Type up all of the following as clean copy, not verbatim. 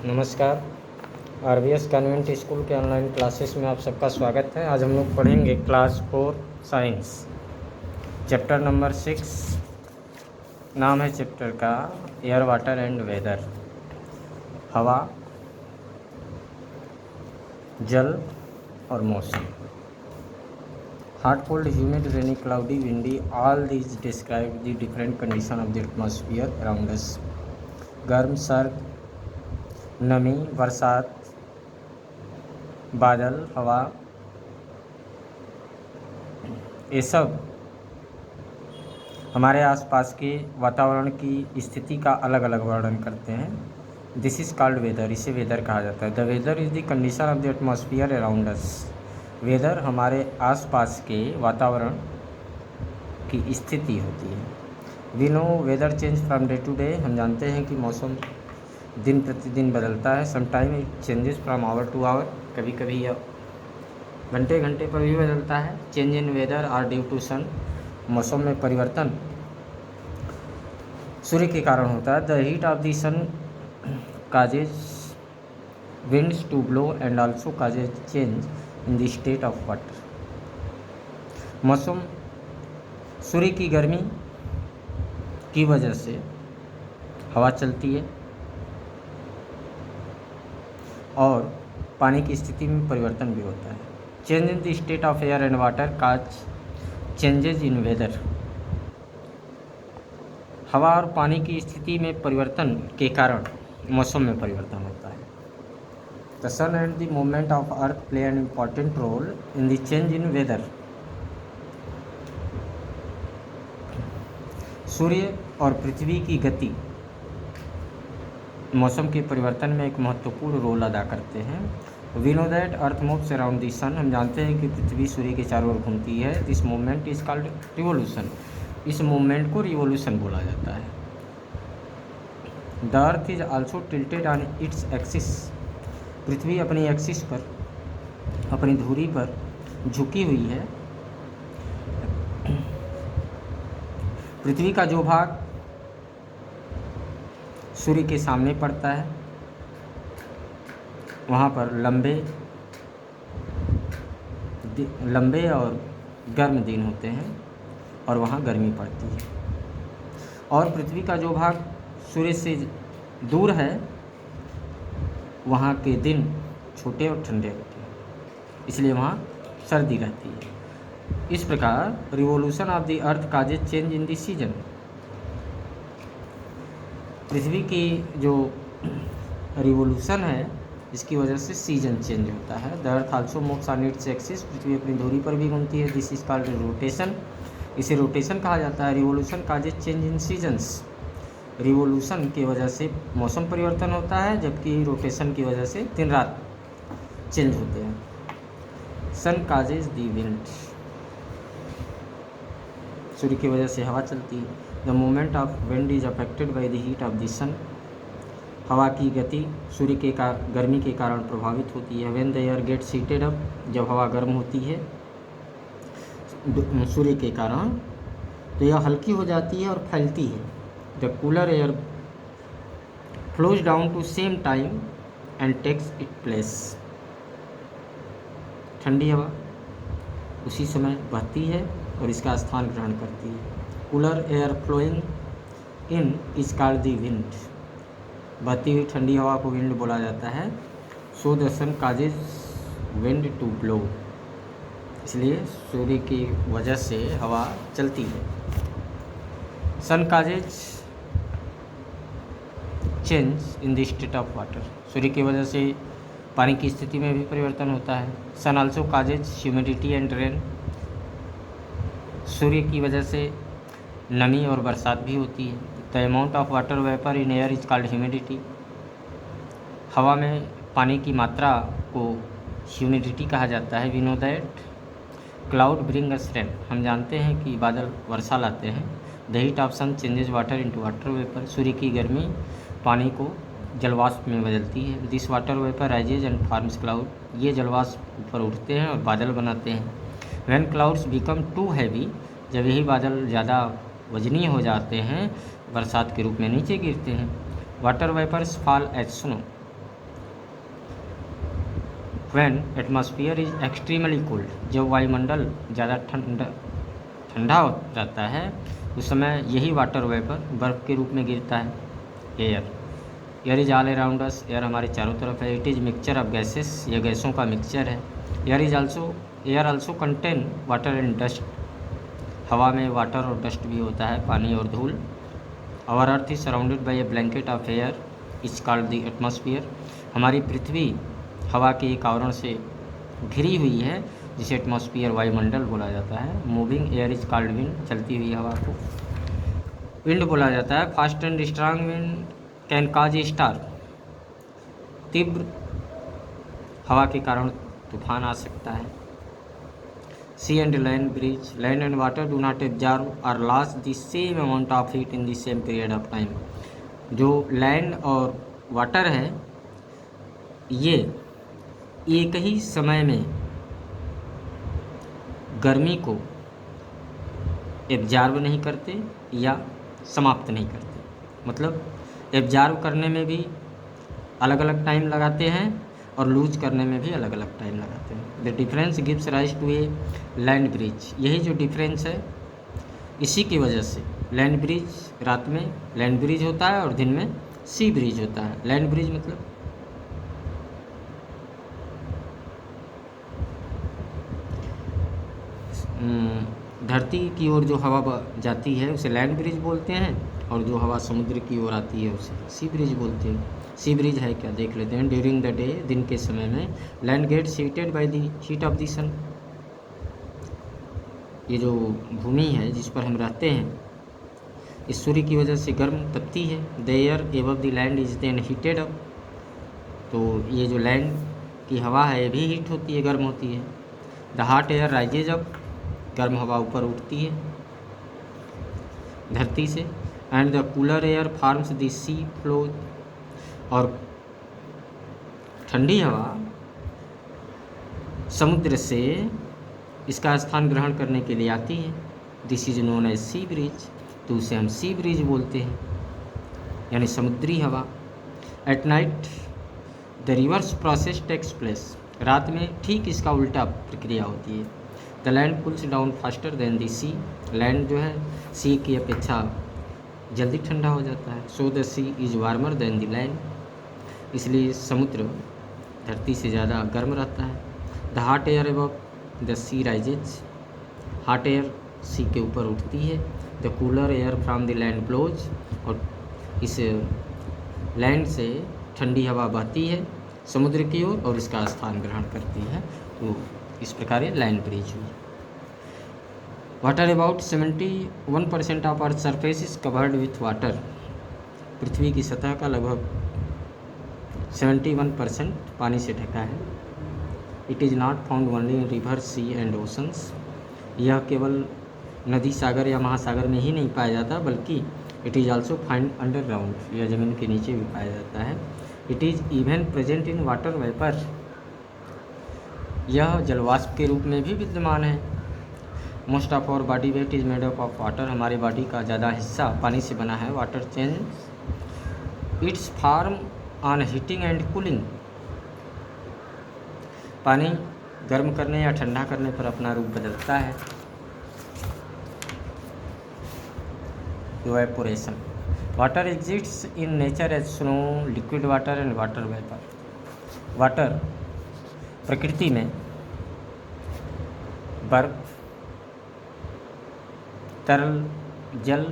नमस्कार। RVS convent school के online classes में आप सबका स्वागत है। आज हम लोग पढ़ेंगे क्लास 4 साइंस, चैप्टर नंबर 6। नाम है चैप्टर का एयर, वाटर एंड वेदर, हवा, जल और मौसम। Hot, cold, humid, rainy, cloudy, windy, all these describe the different condition of the atmosphere around अस। गर्म, सर्द, नमी, बरसात, बादल, हवा, ये सब हमारे आसपास के वातावरण की स्थिति का अलग अलग वर्णन करते हैं। दिस इज़ कॉल्ड वेदर, इसे वेदर कहा जाता है। The weather is the condition of the atmosphere around us. Weather हमारे आसपास के वातावरण की स्थिति होती है। We know weather change from day to day, हम जानते हैं कि मौसम दिन प्रतिदिन बदलता है। Sometime it changes from hour to hour, कभी कभी यह घंटे घंटे पर भी बदलता है। Change in weather are due to sun, मौसम में परिवर्तन सूर्य के कारण होता है। The heat of the sun causes winds to blow and also causes change in the state of water. मौसम सूर्य की गर्मी की वजह से हवा चलती है और पानी की स्थिति में परिवर्तन भी होता है। Change in the state of air and water cause changes in weather. हवा और पानी की स्थिति में परिवर्तन के कारण मौसम में परिवर्तन होता है। The sun and the movement of earth play an important role in the change in weather. सूर्य और पृथ्वी की गति मौसम के परिवर्तन में एक महत्वपूर्ण रोल अदा करते हैं। We know that earth moves around the sun, हम जानते हैं कि पृथ्वी सूर्य के चारों ओर घूमती है। This movement is called revolution, इस मूवमेंट को रिवोल्यूशन बोला जाता है। The earth is also tilted on its axis, पृथ्वी अपनी एक्सिस पर, अपनी धुरी पर झुकी हुई है। पृथ्वी का जो भाग सूर्य के सामने पड़ता है वहाँ पर लंबे और गर्म दिन होते हैं और वहाँ गर्मी पड़ती है। और पृथ्वी का जो भाग सूर्य से दूर है वहाँ के दिन छोटे और ठंडे होते हैं, इसलिए वहाँ सर्दी रहती है। इस प्रकार revolution of the earth causes change in the season. पृथ्वी की जो रिवोल्यूशन है इसकी वजह से सीजन चेंज होता है। The earth also moves on its axis, पृथ्वी अपनी धुरी पर भी घूमती है। दिस इज कॉल्ड रोटेशन, इसे रोटेशन कहा जाता है। Revolution causes change in seasons, revolution की वजह से मौसम परिवर्तन होता है, जबकि रोटेशन की वजह से दिन रात चेंज होते हैं। सन काजेज दी विंड, सूर्य की वजह से हवा चलती है। The movement of wind is affected by the heat of the sun, हवा की गति सूर्य के गर्मी के कारण प्रभावित होती है। When the air gets heated up, जब हवा गर्म होती है सूर्य के कारण तो यह हल्की हो जाती है और फैलती है। The cooler air flows down to same time and takes it place, ठंडी हवा उसी समय बहती है और इसका स्थान ग्रहण करती है। Cooler air flowing in is called the wind, बहती हुई ठंडी हवा को विंड बोला जाता है। So the sun causes wind to blow, इसलिए सूर्य की वजह से हवा चलती है। Sun causes change in the state of water, सूर्य की वजह से पानी की स्थिति में भी परिवर्तन होता है। Sun also causes humidity and rain, सूर्य की वजह से नमी और बरसात भी होती है। The amount of water vapour in air is called humidity, हवा में पानी की मात्रा को ह्यूमिडिटी कहा जाता है। We know that cloud bring us rain, हम जानते हैं कि बादल वर्षा लाते हैं। The heat of sun changes water into water vapour, सूर्य की गर्मी पानी को जलवाष्प में बदलती है। This water vapour rises and forms cloud, ये जलवाष्प ऊपर उठते हैं और बादल बनाते हैं। When clouds become too heavy, जब यही बादल ज़्यादा वजनी हो जाते हैं बरसात के रूप में नीचे गिरते हैं। Water vapours fall as snow, when atmosphere is extremely cold, जब वायुमंडल ज़्यादा ठंडा हो जाता है उस समय यही वाटर वेपर बर्फ़ के रूप में गिरता है। Air is all around us, air हमारे चारों तरफ है। It is mixture of gases, यह गैसों का मिक्सचर है। Air also contain water and dust, हवा में वाटर और डस्ट भी होता है, पानी और धूल। Our earth is surrounded by a blanket of air is called the atmosphere, हमारी पृथ्वी हवा के एक आवरण से घिरी हुई है जिसे एटमॉस्फेयर वायुमंडल बोला जाता है। Moving air is called wind, चलती हुई हवा को विंड बोला जाता है। Fast and strong wind can cause a storm, तीव्र हवा के कारण तूफान आ सकता है। Sea and land breeze, land and water do not absorb or lose the same amount of heat in the same period of time, जो land और वाटर है ये एक ही समय में गर्मी को एब्जॉर्ब नहीं करते या समाप्त नहीं करते, मतलब एब्जॉर्ब करने में भी अलग अलग टाइम लगाते हैं और लूज करने में भी अलग अलग टाइम लगाते हैं। The difference gives rise to a land breeze, यही जो डिफरेंस है इसी की वजह से लैंड ब्रिज, रात में लैंड ब्रिज होता है और दिन में सी ब्रिज होता है। लैंड ब्रिज मतलब धरती की ओर जो हवा जाती है उसे लैंड ब्रिज बोलते हैं और जो हवा समुद्र की ओर आती है उसे सी ब्रिज बोलते हैं। सी ब्रिज है क्या देख लेते हैं। ड्यूरिंग द डे, दिन के समय में land gets heated by the heat of the sun, ये जो भूमि है जिस पर हम रहते हैं इस सूर्य की वजह से गर्म तपती है। The air above the land is then heated up, तो ये जो लैंड की हवा है ये भी हीट होती है, गर्म होती है। The hot air rises up, गर्म हवा ऊपर उठती है धरती से। And the cooler air forms the sea flows, और ठंडी हवा समुद्र से इसका स्थान ग्रहण करने के लिए आती है। This is known as sea breeze, तो उसे हम सी ब्रिज बोलते हैं, यानी समुद्री हवा। At night the reverse process takes place, रात में ठीक इसका उल्टा प्रक्रिया होती है। The land cools down faster than the sea, land जो है सी की अपेक्षा जल्दी ठंडा हो जाता है। So the sea is warmer than the land, इसलिए समुद्र धरती से ज़्यादा गर्म रहता है। The hot air above the sea rises, hot air sea के ऊपर उठती है। The cooler air from the land blows, और इस लैंड से ठंडी हवा बहती है समुद्र की ओर और इसका स्थान ग्रहण करती है। तो इस प्रकार ये लैंड ब्रिज हुई। Water about 71% of earth surface is covered with water, पृथ्वी की सतह का लगभग 71% पानी से ढका है। It is not found only in river, sea and oceans, यह केवल नदी, सागर या महासागर में ही नहीं पाया जाता बल्कि it is also find underground, यह ज़मीन के नीचे भी पाया जाता है। It is even present in water vapour, यह जलवाष्प के रूप में भी विद्यमान है। Most of our body weight is made up of water, हमारे बॉडी का ज़्यादा हिस्सा पानी से बना है। Water change its form on heating and cooling, पानी गर्म करने या ठंडा करने पर अपना रूप बदलता है। Evaporation, water exists in nature as snow, liquid water and water vapour, water प्रकृति में बर्फ, तरल जल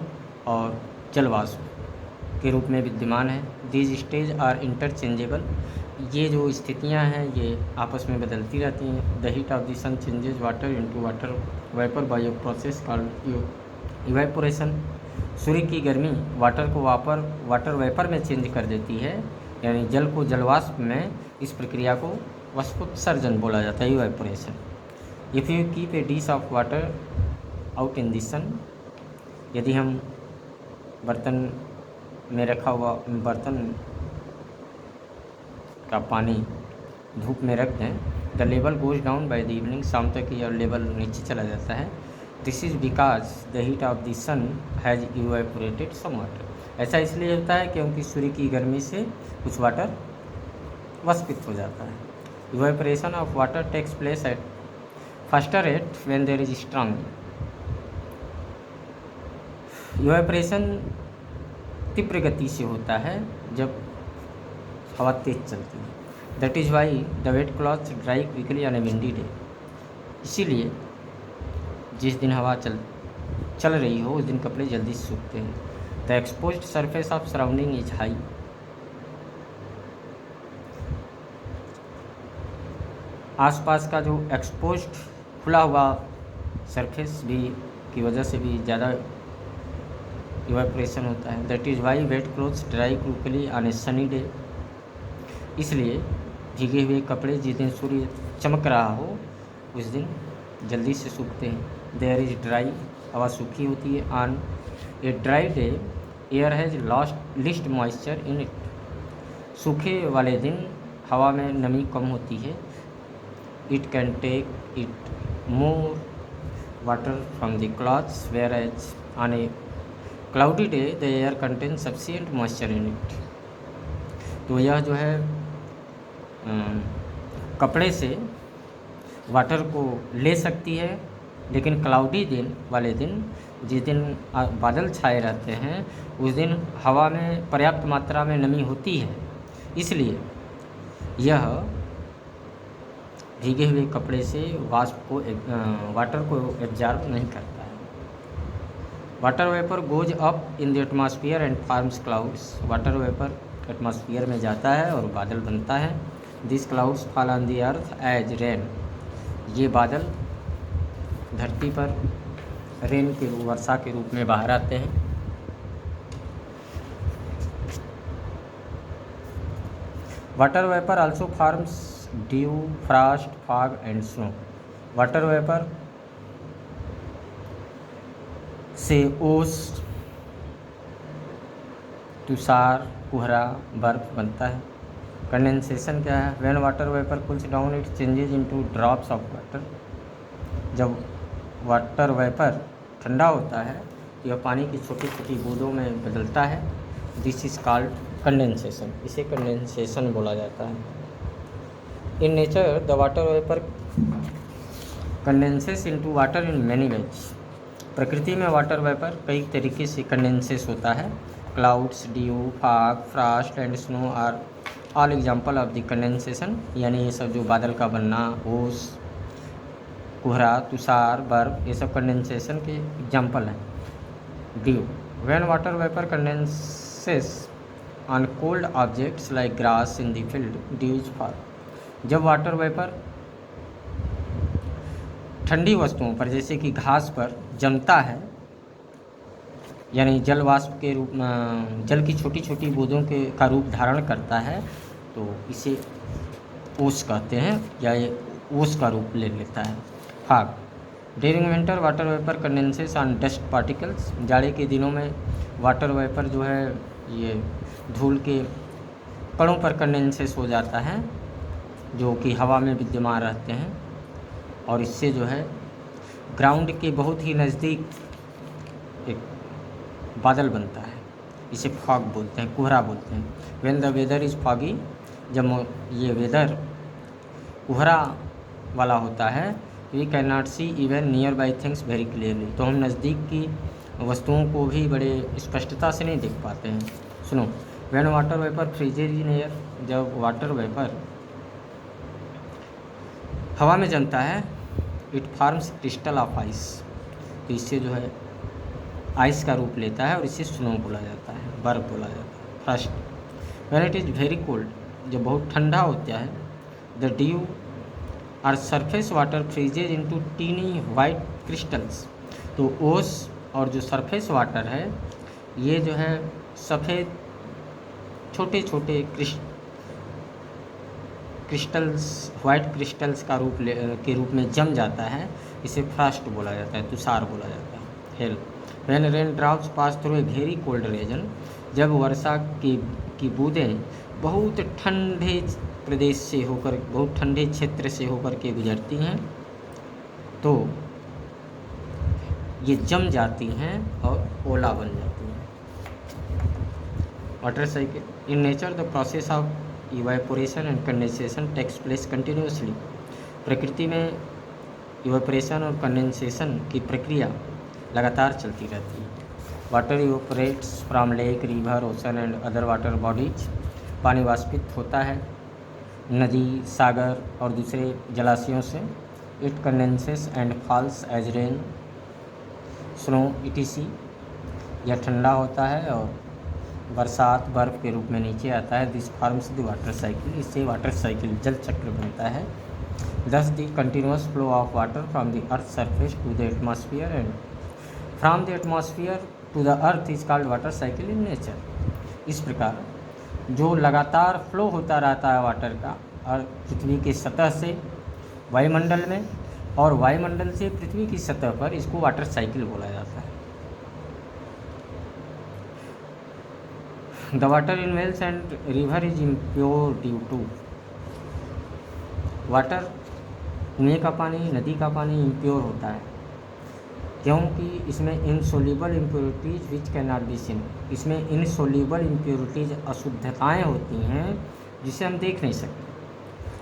और जलवाष्प के रूप में विद्यमान है। दीज स्टेज आर इंटरचेंजेबल, ये जो स्थितियां हैं ये आपस में बदलती रहती हैं। The heat of the sun changes water into water vapour by a process called evaporation, सूर्य की गर्मी वाटर को वाटर वेपर में चेंज कर देती है, यानी जल को जलवाष्प में, इस प्रक्रिया को वाष्पोत्सर्जन बोला जाता है, evaporation. If you keep a dish of water out in the sun, यदि हम बर्तन में रखा हुआ बर्तन का पानी धूप में रख दें, the level goes down by the evening, शाम तक यह लेवल नीचे चला जाता है। This is because the heat of the sun has evaporated some water, ऐसा इसलिए होता है क्योंकि सूर्य की गर्मी से कुछ वाटर वाष्पित हो जाता है। Evaporation of water takes place at faster rate when there is strong wind. Evaporation तीव्र गति से होता है जब हवा तेज चलती है। That is why the wet clothes dry quickly on a windy day. इसीलिए जिस दिन हवा चल रही हो उस दिन कपड़े जल्दी से सूखते हैं। The exposed surface of surrounding is high. आसपास का जो एक्सपोज्ड खुला हुआ सरफेस भी की वजह से भी ज़्यादा इवेपोरेशन होता है। That is why wet clothes dry quickly on a sunny day. इसलिए भीगे हुए कपड़े जिस दिन सूर्य चमक रहा हो उस दिन जल्दी से सूखते हैं। देयर इज़ ड्राई, हवा सूखी होती है। On a dry day air has lost list moisture in it. सूखे वाले दिन हवा में नमी कम होती है। It can take it more water from the clothes whereas on a cloudy day the air contain sufficient moisture in it. तो यह जो है कपड़े से वाटर को ले सकती है, लेकिन क्लाउडी दिन वाले दिन जिस दिन बादल छाए रहते हैं उस दिन हवा में पर्याप्त मात्रा में नमी होती है, इसलिए यह भीगे हुए कपड़े से वाटर को एब्जॉर्ब नहीं करता है। Water vapour goes up in the atmosphere and forms clouds. Water vapour atmosphere में जाता है और बादल बनता है। This clouds fall on the earth as rain. ये बादल धरती पर रेन के रूप वर्षा के रूप में बाहर आते हैं। Water vapour also forms due, Frost, fog and snow. Water vapour से ओस, तुषार, कोहरा, बर्फ बनता है। कंडेंसेशन क्या है? When water vapour cools down it changes into drops of water. जब वाटर वेपर ठंडा होता है तो यह पानी की छोटी छोटी बूंदों में बदलता है। This is called condensation. इसे कंडेंसेशन बोला जाता है। इन nature the water vapour condenses into water in many ways. प्रकृति में वाटर वेपर कई तरीके से कंडेंसेस होता है। Clouds, dew, fog, frost and snow are all example of the condensation. यानी ये सब जो बादल का बनना, ओस, कोहरा, तुषार, बर्फ, ये सब कंडेंसेशन के एग्जाम्पल हैं। Due, when water vapour condenses on cold objects like grass in the field, due is fall. जब वाटर वेपर ठंडी वस्तुओं पर जैसे कि घास पर जमता है, यानी जल वाष्प के रूप में जल की छोटी छोटी बूंदों का रूप धारण करता है, तो इसे ओस कहते हैं या ये ओस का रूप ले लेता है। Fog, during winter water vapour condenses on dust particles. जाड़े के दिनों में वाटर वेपर जो है ये धूल के कणों पर कंडेंसेस हो जाता है जो कि हवा में विद्यमान रहते हैं, और इससे जो है ग्राउंड के बहुत ही नज़दीक एक बादल बनता है। इसे फॉग बोलते हैं, कोहरा बोलते हैं। When the weather is foggy, जब ये वेदर कोहरा वाला होता है, we can not see even nearby things very clearly. तो हम नज़दीक की वस्तुओं को भी बड़े स्पष्टता से नहीं देख पाते हैं। सुनो, when water vapour फ्रीजेज in air, जब वाटर वेपर हवा में जमता है, it forms crystal of ice. तो इससे जो है आइस का रूप लेता है और इसे स्नो बोला जाता है, बर्फ बोला जाता है। First, when it is very cold, जब बहुत ठंडा होता है, द ड्यू और surface water freezes into tiny white crystals. तो ओस और जो सरफेस वाटर है ये जो है सफ़ेद छोटे छोटे क्रिस्टल्स, वाइट क्रिस्टल्स का के रूप में जम जाता है। इसे फ्रॉस्ट बोला जाता है, तुषार बोला जाता है। Hello, when rain drops pass through a very cold region, जब वर्षा की बूंदें बहुत ठंडे प्रदेश से होकर, बहुत ठंडे क्षेत्र से होकर के गुजरती हैं, तो ये जम जाती हैं और ओला बन जाती हैं। Water cycle, in nature the process of evaporation and condensation takes place continuously. प्रकृति में इवेपोरेशन और कंडेंसेशन की प्रक्रिया लगातार चलती रहती है। Water evaporates from lake, river, ocean and other water bodies. पानी वाष्पित होता है नदी, सागर और दूसरे जलाशयों से। It condenses and falls as rain, snow, etc। यह ठंडा होता है और बरसात बर्फ़ के रूप में नीचे आता है। This forms the water cycle. इससे वाटर साइकिल जल चक्र बनता है। Thus the continuous flow of water from the earth's surface to the atmosphere and from the atmosphere to the earth is called water cycle in nature। इस प्रकार जो लगातार flow होता रहता है वाटर का और पृथ्वी की सतह से वायुमंडल में और वायुमंडल से पृथ्वी की सतह पर, इसको वाटर साइकिल बोला जाता है। The water in wells and river is impure due to. Water, कुएँ का पानी, नदी का पानी इम्प्योर होता है क्योंकि इसमें insoluble impurities which can not be seen. इसमें इनसोल्यूबल इम्प्योरिटीज़, अशुद्धताएँ होती हैं जिसे हम देख नहीं सकते,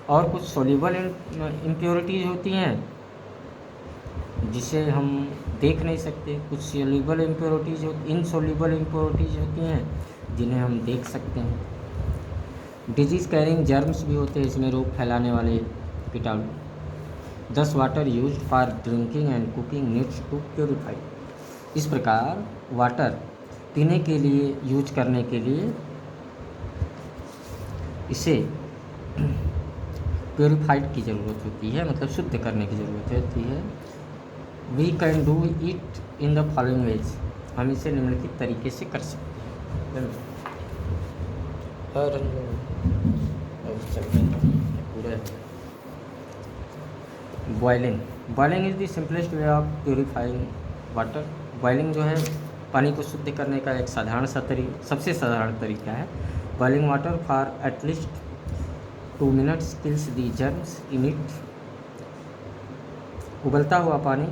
और कुछ सोल्यूबल इम्प्योरिटीज़ होती हैं जिसे हम देख नहीं सकते। कुछ सोल्यूबल इम्प्योरिटीज़, इनसोल्यूबल इम्प्योरिटीज़ होती हैं जिन्हें हम देख सकते हैं। डिजीज़ कैरिंग जर्म्स भी होते हैं इसमें, रोग फैलाने वाले कीटाणु। 10 water used for drinking and cooking needs to purify. इस प्रकार वाटर पीने के लिए, यूज करने के लिए इसे प्योरीफाइड की ज़रूरत होती है, मतलब शुद्ध करने की ज़रूरत होती है। We can do it in the following ways. हम इसे निम्नलिखित तरीके से कर सकते हैं। पूरा boiling. Boiling is the simplest way of purifying water. Boiling जो है पानी को शुद्ध करने का एक सबसे साधारण तरीका है। Boiling water for at least 2 minutes kills the germs in it. उबलता हुआ पानी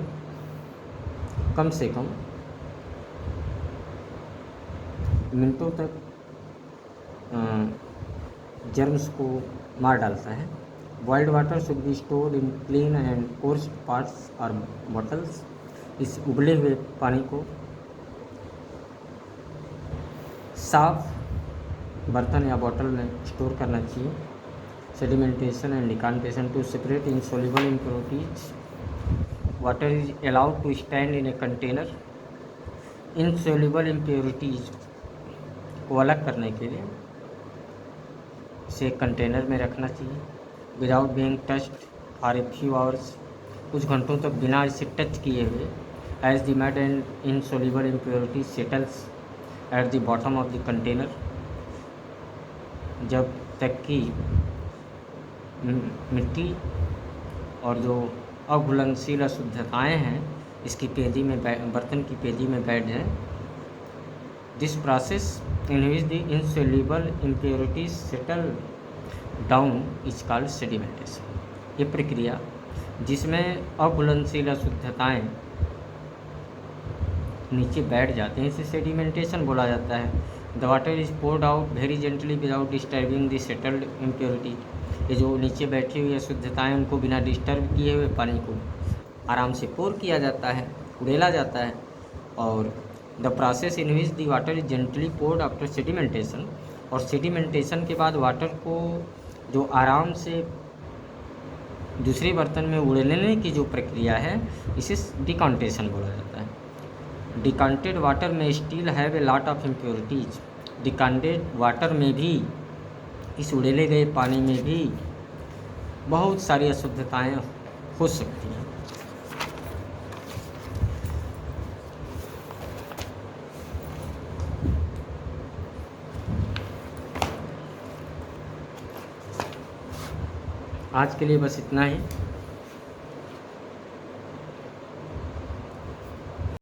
कम से कम मिनटों तक जर्म्स को मार डालता है। Boiled water should be stored in clean and कोर्स्ड pots और बॉटल्स। इस उबले हुए पानी को साफ बर्तन या बॉटल में स्टोर करना चाहिए। Sedimentation and decomposition to separate insoluble impurities. Water is allowed to stand in a container. Insoluble impurities को अलग करने के लिए इसे कंटेनर में रखना चाहिए। Without being touched for a few hours, कुछ घंटों तक बिना इसे टच किए हुए। As the mud and insoluble impurities settles at the bottom of the container. जब तक कि मिट्टी और जो अघुलनशील अशुद्धताएँ हैं इसकी पेदी में, बर्तन की पेदी में बैठ जाएँ। This process in which the insoluble impurities settle down is called sedimentation. ये प्रक्रिया जिसमें अघुलनशील अशुद्धताएँ नीचे बैठ जाते हैं इसे सेडिमेंटेशन बोला जाता है। The water is poured out very gently without disturbing the settled impurity. ये जो नीचे बैठी हुई अशुद्धताएँ उनको बिना डिस्टर्ब किए हुए पानी को आराम से पोर किया जाता है, उड़ेला जाता है। और the process in which the water is gently poured after sedimentation. और सेडिमेंटेशन के बाद वाटर को जो आराम से दूसरे बर्तन में उड़ेलने की जो प्रक्रिया है इसे डिकॉन्टेशन बोला जाता है। डिकॉन्टेड वाटर में still have a lot of impurities. Decanted water में भी, इस उड़ेले गए पानी में भी बहुत सारी अशुद्धताएँ हो सकती हैं। आज के लिए बस इतना ही।